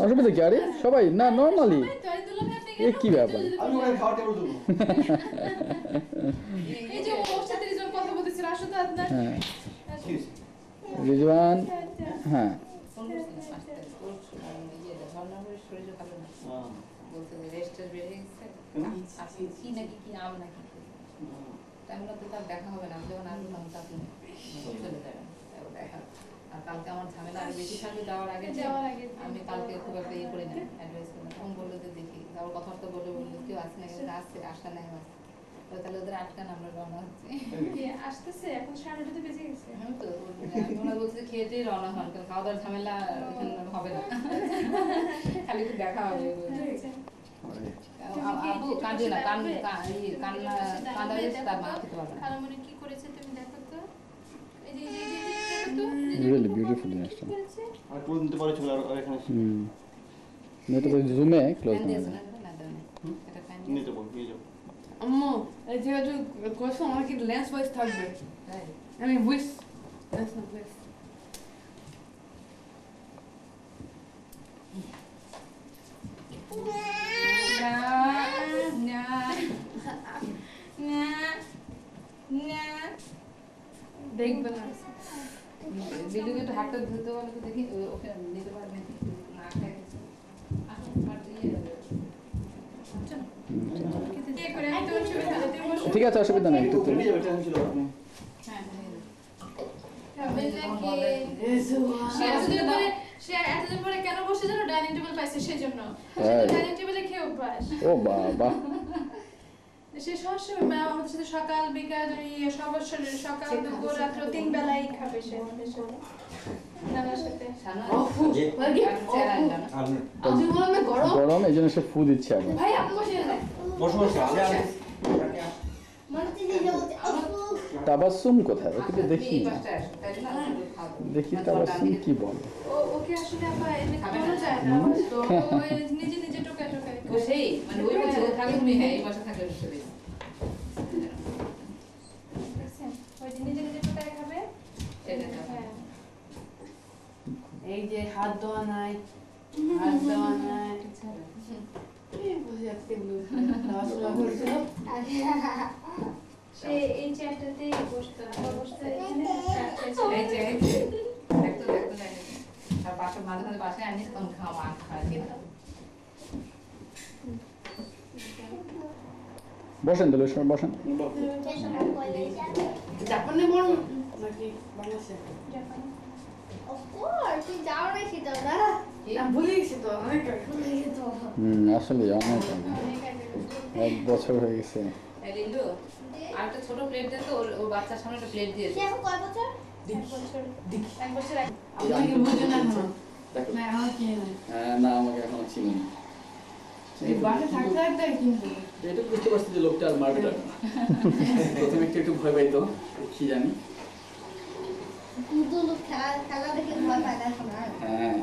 অসুবিধা কি? আরে সবাই না নর্মালি কি ব্যাপার? রিজওয়ান হ্যাঁ দেখা হবে না যখন আসবো তখন আপনি চলে যাবেন দেখা। আর কালকে আমার ঝামেলা আরো বেশি থাকবে যাওয়ার আগে আমি কালকে খুব একটা ইয়ে করে নেই অ্যাডভাইস করে তখন বললো যে দেখি তারপর কথাবার্তা বললো কেউ আসছে না কিন্তু আসছে আসা নেই আসছে তাহলে ওদের আটকান আমরা রওনা হচ্ছে আসতেছে এখন 9:30 বেজে গেছে তো ওরা বলছে খেয়েতেই রওনা হন কারণ খাওয়া দাওয়ার ঝামেলা হবে না খালি একটু দেখা হবে আপু কাঁদে না কান্না তার মা খেতে পারবে না খালামণি কি করেছে তুমি দেখো তো এই যে রিয়েলি বিউটিফুল জিনিসটা আর কোন দিতে পারে চলে আর এখানে এটা তো জুমে ক্লোজ না নিতে বল নিয়ে যাও আম্মু এই যেহেতু কোশ্চেন আমার কি লেন্স ওয়াইজ থাকবে আমি উইস লেন্স না প্লিজ দেখবে না দিদি একটু হাতটা ধুতে বলে তো দেখি ওকে নিতে পারবে না খাই ঠিক আছে অসুবিধা নেই একটু সে এতদিন পরে কেন বসে জানো ডাইনিং টেবিল পাইছে সেজন্য ডাইনিং টেবিলে খেয়ে অভ্যাস ও বাবা সে সবসময় আমাদের সাথে সকাল বিকাল সকাল দুপুর রাত্র 3 বেলাই খাবে সে নানার সাথে গরম এই জন্য সে ফু দিচ্ছে আবার ভাই আপনি বসে তাবাসসুম কোথায় ওকে তো দেখি দেখি তাবাসসুম কি বলে ওকে আসলে আপা এমনি খাওয়ানো যায় না তো নিজে নিজে টোকা টোকা ও সেই মানে ওই বাচ্চা থাকে তুমি হ্যাঁ এই বাসা থাকে বুঝতে পেরেছি ওই নিজে নিজে টোকা খাবে এই যে হাত ধোয়া নাই বুঝে যাচ্ছে সে এই চেয়ারটাতে বসতো দেখতো আর পাশে মাঝে মাঝে বাসায় আনিস তখন খাওয়া খাওয়া বসেন তাহলে সব বসেন জাপানে বল নাকি বাংলাদেশে জাপানে তুই যাও না সেটা না ভুলে গেছি তো অনেক আসলে অনেক 1 বছর হয়ে গেছে রিন্টু আর একটা ছোট প্লেট দেন তো ওর বাচ্চার সামনে একটা প্লেট দিয়ে সে এখন কয় বছর 1 বছর আপনাকে বুঝে না না আমার কি না আমাকে এখনো চিনি এই বাসে থাকতে থাকতে কিন্তু এটা বুঝতে পারছি যে লোকটা আর মারবে না প্রথমে একটু ভয় পাইতো কি জানি খেলা দেখে ভয় পায় না শোনা হ্যাঁ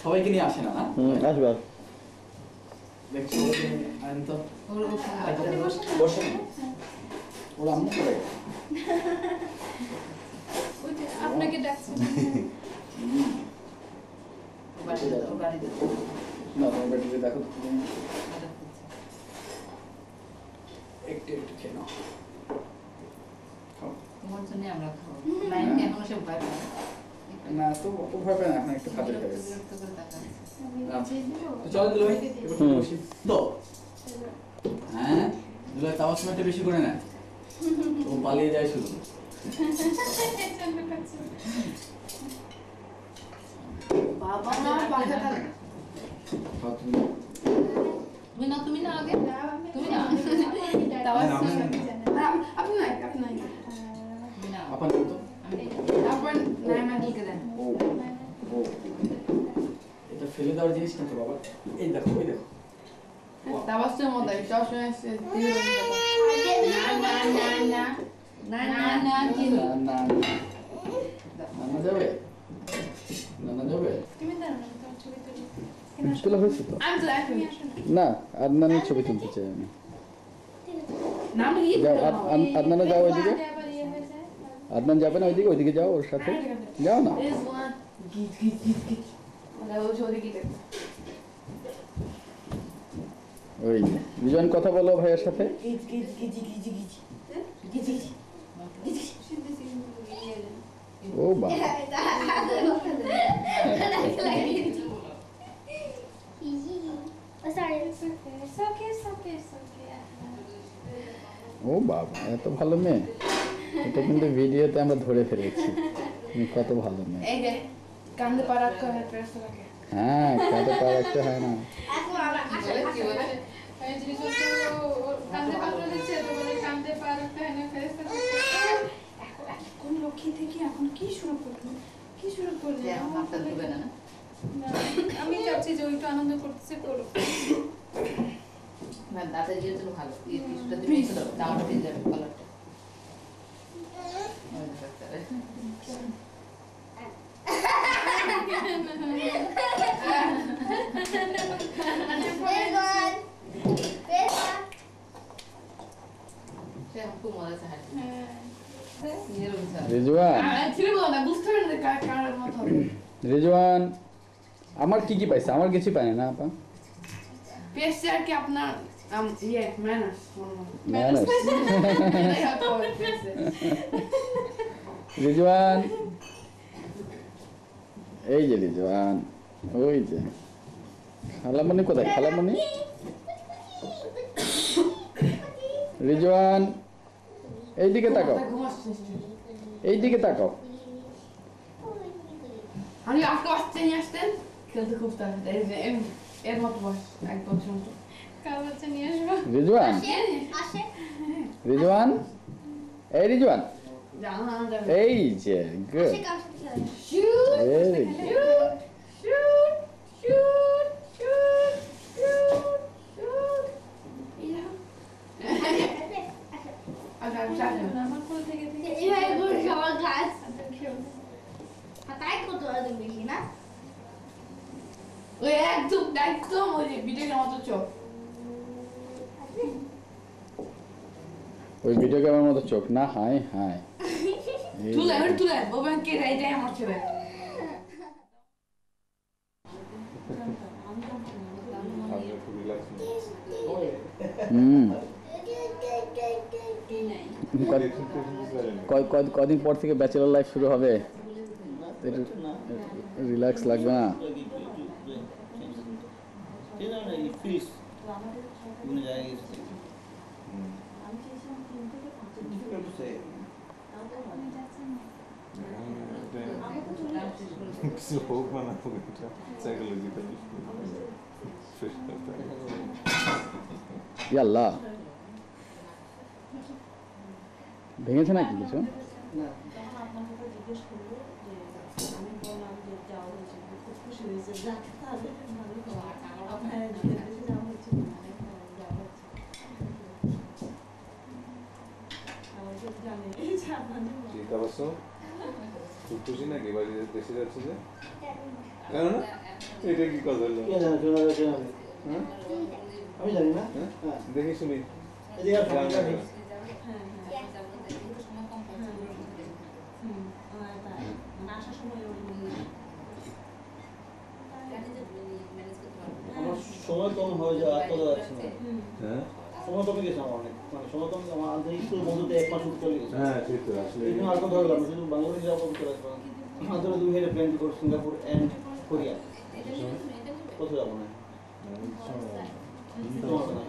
সবাইকে নিয়ে আসে না আসবে দেখছি আইন তো বসে ওরা আম্মু করে আপনাকে ডাকছে না তোমার ব্যাটারি দেখো একটু খেয়ে নাও তোমার জন্য আমরা খাবো লাইনকে এখনো সে ভয় পায় না তো অত ভয় পায় না এখন একটু খাতে খাবে তো চলো দিল ভাই এবার বসি তো হ্যাঁ দুলাই তাওয়ার সময়টা বেশি করে না ও পালিয়ে যায় শুধু বাবা না পাখা থাকে তুমি না আগে তুমি না আপনি নাই না আপন তো তারপর নাই না দিকে দেন ও এটা ফেলে দেওয়ার জিনিস না তো বাবা এই দেখো ওই দেখো তাবাসের মধ্যে সবসময় না কি না না না যাবে না যাবে তুমি দাঁড়াও না তোমার ছবি তুলি তোলা হয়েছে তো আমি তো এখন না আদনানের ছবি তুলতে চাই আমি নাম কি আদনানে যাও ওইদিকে আবার ইয়ে হয়ে যায় আদনান যাবে না ওইদিকে? ওইদিকে যাও ওর সাথে, যাও না। This one. Git. ওরা বলছে ওদিকে দেখো। ওই রিজওয়ান কথা বলো ভাইয়ের সাথে। ও বাবা, ও বাবা এত ভালো মেয়ে। এটা কিন্তু ভিডিওতে আমরা ধরে ফেলেছি, তুমি কত ভালো মেয়ে। এই যে কান্দে পা রাখতে হয়, প্রেস রাখে। হ্যাঁ, কাঁধে পা রাখতে হয় না। কি বলে এই জিনিসপত্র কান্দে পাত্র দিচ্ছে তো বলে কান্দে পা রাখতে হয় না, ফেরেশতা এখন লক্ষ্মী থেকে এখন কি শুরু করলো? যে আমার হাতটা ধুবে না? না, আমি চাচ্ছি যে ওইটা আনন্দ করতেছে করো। না দাঁতের জিনিস জন্য ভালো, এই টিস্যুটা দিয়ে মিশে দাও, জামাটা ভিজে যাবে কালারটা। খুব মজা আছে হাঁটতে। নিজেরও ইচ্ছা। রিজওয়ান, ছিল বলো না, বুঝতে পারেন যে কার মত হবে। রিজওয়ান আমার কি কি পাইছে? আমার কিছু পায় না আপা। পেয়েছে আর কি আপনার ইয়ে ম্যানার্স। ম্যানার্স। রিজওয়ান, এই যে রিজওয়ান, ওই যে খালামণি কোথায়? খালামণি, রিজওয়ান এইদিকে তাকাও, এইদিকে তাকাও। আমি আজকে আসতে নিয়ে আসতেন খেলতে খুব তাড়াতাড়ি এই যে এর মতো বয়স 1 বছর মতো। কাল বাচ্চা নিয়ে আসবো। রিজওয়ান, রিজওয়ান, এই রিজওয়ান, জানা যাবে। এই যে good, shoot very good. Shoot shoot shoot shoot shoot yeah আচ্ছা আমার কোল থেকে ওই একদম ওই যে ভিডিওর মতো চোখ। ওই ভিডিও গেমের মতো চোখ না? হাই হাই, তুলে বাবা কে এটাই আমার ছেলে। কদিন পর থেকে ব্যাচেলর লাইফ শুরু হবে, রিল্যাক্স লাগবে না? কিছু হোক বা না হোক, এটা সাইকোলজিক্যালি ফ্রেশ করতে হবে। ইয়াল্লাহ, ভেঙেছে নাকি কিছু? চিন্তা করছো খুব খুশি নাকি বাড়ি দেশে যাচ্ছে যে? কেন না? এটা কি কথা হলো? হ্যাঁ? আমি জানি না। হ্যাঁ? দেখি শুনি। এদিকে আসো, জানি না। আমার সময় কম হয়ে যায়, আর কথা যাচ্ছে না। হ্যাঁ? সময় কমে গেছে আমার অনেক, মানে সময় কম, আমার আন্তরিক বন্ধুতে 1 মাস চলে গেছে। হ্যাঁ ঠিক তো আসলে এই জন্য আর কথা হলো না, শুধু বাংলাদেশে যাবো চলে আসবো। আন্তরিক 2 হেডে প্ল্যান করে সিঙ্গাপুর এন্ড কোরিয়া। কোথাও যাবো না। সমস্যা না,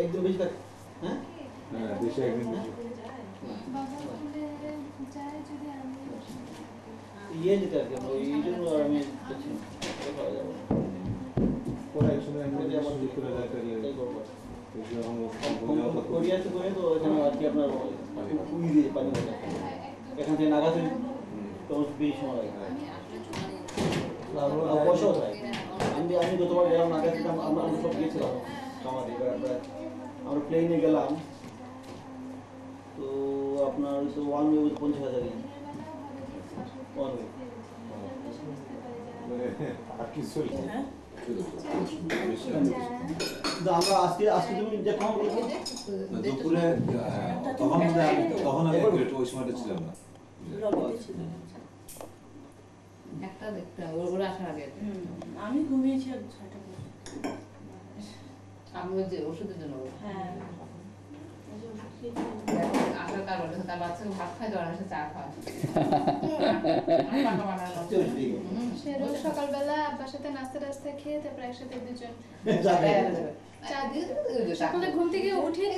একদিন বেশি থাক। হ্যাঁ? হ্যাঁ দেশে একদিন বেশি। বাবা বলে যায় যদি আমি ইয়ে যেতে আর কি, আমরা এই জন্য আর আমি যাচ্ছি না। কোথাও যাবো না। পরে একসময় আমি যদি আমার শুরু করে যায় তাহলে এটাই করবো। এই যে আমার কোরিয়াতে করে তো এখানে আর কি আপনার কুই দিয়ে পানি ভরে। এখান থেকে নাগাতে তোমার বেশি সময় লাগে। আর পয়সাও থাকে। আমি গতবার গেলাম নাগাতে, আমরা সব গিয়েছিলাম কামাতে, আমরা প্লেনে গেলাম তো আপনার তো 1 ওয়ে 50,000 1 ওয়ে। মানে আর কি চলছে? কিন্তু আমরা আজকে তুমি যে খাওয়া বলছো দুপুরে তখন আমি ওই সময়টা ছিলাম না, লবিতে ছিল। একটা দেখতে হবে, ওরা আসার আগে। আমি ঘুমিয়েছি আর 6টা পর্যন্ত। আমি ওই যে ওষুধের জন্য বলছি। হ্যাঁ ওই যে ওষুধ খেয়েছি। আসার কারণ হচ্ছে তার বাচ্চাকে ভাত খাইতে পারে না, সে চা খায়। পাকা বানানো। হুম। সে রোজ সকালবেলা আব্বার সাথে নাস্তা টাস্তা খেয়ে তারপর একসাথে দুজন চা দিয়ে সকালে ঘুম থেকে উঠেই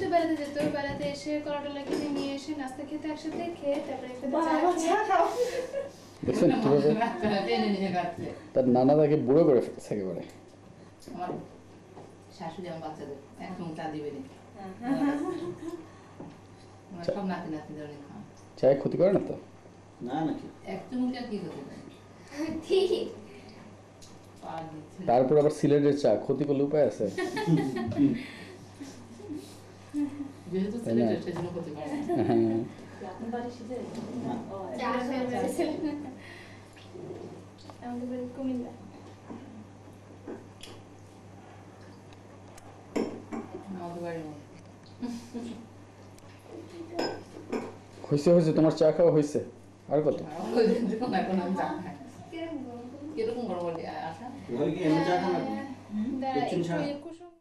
তো বেড়াতে যেত, বেড়াতে এসে কলাটলা কিনে নিয়ে এসে নাস্তা খেতে একসাথে খেয়ে তারপরে একসাথে চা খেয়ে দেখছেন কিভাবে টেনে নিয়ে যাচ্ছে। তার নানা তাকে বুড়ো করে ফেলছে একেবারে। আমার শাশুড়ি আমার বাচ্চাদের একদম চা দিবে না। আমার সব নাতি নাতিদের অনেক খাওয়া। চায় ক্ষতি করে না তো? না নাকি এক চুমুক আর কি করতে পারে? ঠিক পা দিচ্ছে। তারপর আবার সিলেটের চা ক্ষতি করলে উপায় আছে? যেহেতু তাই না? ছেলেটা সেজন্য করতে পারে না। হ্যাঁ। আপনার বাড়ি সিধে? না। ও, চা খেয়ে বেড়াচ্ছিলেন। আমাদের বাড়ি কুমিল্লা। আমাদের বাড়ির মতো। হয়েছে তোমার চা খাওয়া হয়েছে? আর কত? ওই যে দেখুন এখন আমি চা খাই। কিরকম গরম বলি আশা? ঘরে কি এমনি চা খান আপনি? দাঁড়া, একটু ছাড়া। একটু কুসুম